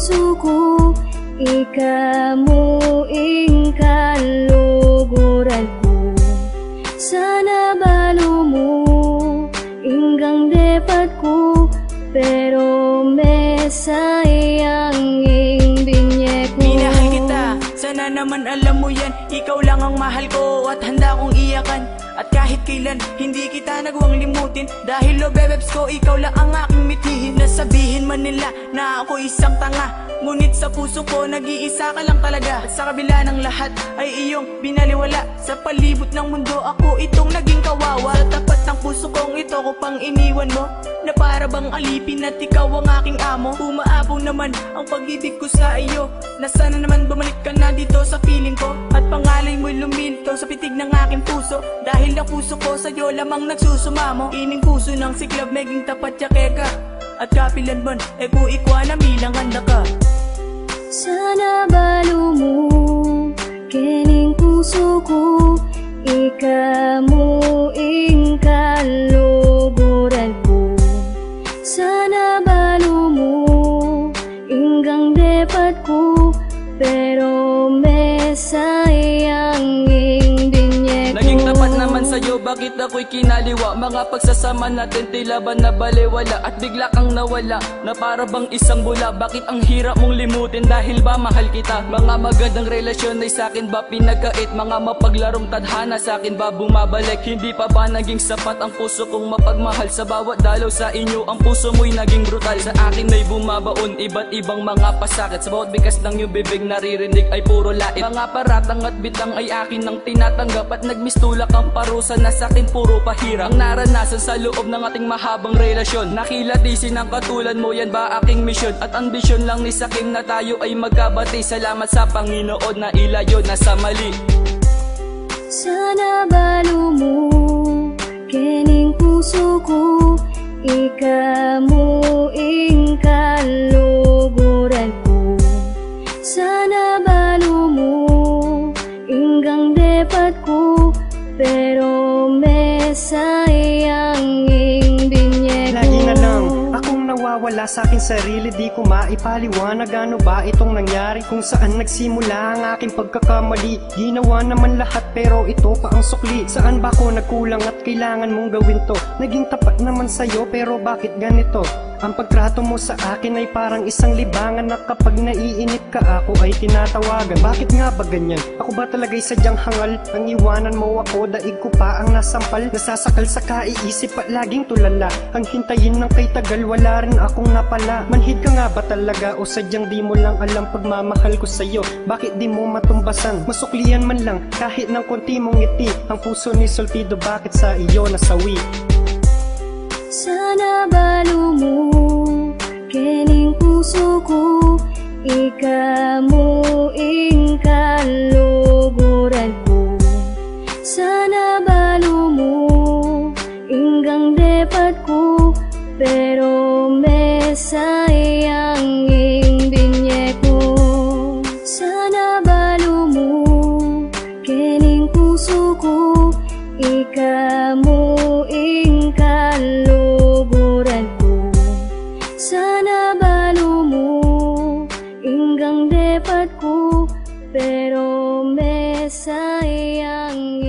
puso ko, ikamuing kaluguran ko. Sana balo mo, inggang depat ko, pero may sayang binye ko. Minahal kita, sana naman alam mo yan. Ikaw lang ang mahal ko at handa kong iyakan. At kahit kailan, hindi kita nagawang limutin. Dahil lo bebebs ko, ikaw lang ang aking mithihin. Nasabihin man nila na ako isang tanga, ngunit sa puso ko, nag-iisa ka lang talaga. At sa kabila ng lahat, ay iyong binaliwala. Sa palibot ng mundo, ako itong naging kawawa. Sa tapat ng puso kong ito ko pang iniwan mo, na para bang alipin at ikaw ang aking amo. Umaabong naman ang pag-ibig ko sa iyo, na sana naman bumalik ka na dito sa piling ko. At pangalan mo'y lumilito sa pitig ng aking puso, dahil ang puso ko sa'yo lamang nagsusumamo. Ining puso ng siklab, meging tapat yakeka. At kapilan man, kung ikwa na milang handa ka. Sana balo mo, kining puso ko, ikamuing kaluguran ko. Sana balo mo, inggang depat ko, pero may sayang binye ko. Naging tapat naman sa'yo, bakit ako'y kinaliwa? Mga pagsasama natin tila ba nabaliwala, at bigla kang nawala, na para bang isang bula. Bakit ang hirap mong limutin, dahil ba mahal kita? Mga magandang relasyon ay sa'kin ba pinagkait? Mga mapaglarong tadhana sa'kin ba bumabalik? Hindi pa ba naging sapat ang puso kong mapagmahal? Sa bawat dalaw sa inyo, ang puso mo'y naging brutal. Sa akin ay bumabaon iba't ibang mga pasakit. Sa bawat bigas ng iyong bibig naririnig ay puro lait. Mga paratang at bitang ay akin ang tinatanggap, at nagmistulak ang parusa na sa'kin puro pahirap. Ang naranasan sa loob ng ating mahabang relasyon, nakilatisin ang katulad mo, yan ba aking misyon? At ambisyon lang ni sakin na tayo ay magkabati. Salamat sa Panginoon na ilayo na sa mali. Sana balo mo, kining puso ko, ikamuing kaluguran ko. Sana balo mo, inggang depat ko, pero may sayang binye ko. Lagi na lang akong nawawala sa aking sarili, di ko maipaliwanag ano ba itong nangyari, kung saan nagsimula ang aking pagkakamali. Ginawa naman lahat pero ito pa ang sukli. Saan ba ako nagkulang at kailangan mong gawin to? Naging tapat naman sa'yo pero bakit ganito? Ang pagtrato mo sa akin ay parang isang libangan, na kapag naiinip ka ako ay tinatawagan. Bakit nga ba ganyan? Ako ba talaga'y sadyang hangal? Ang iwanan mo ako, daig ko pa ang nasampal. Nasasakal sa kaiisip at laging tulala. Ang hintayin ng kay tagal, wala rin akong napala. Manhid ka nga ba talaga o sadyang di mo lang alam pagmamahal ko sa'yo? Bakit di mo matumbasan? Masuklian man lang kahit ng konti mong ngiti. Ang puso ni Solpido, bakit sa iyo nasawi? Sana balo mo, kining puso ko, ikamuing kaluguran ko. Sana balo mo, inggang depat ko, pero may sayang binye ko. Sana balo mo, kining puso ko, ikamuing kaluguran ko. Sana balo mo, inggang depat ko, pero may sayang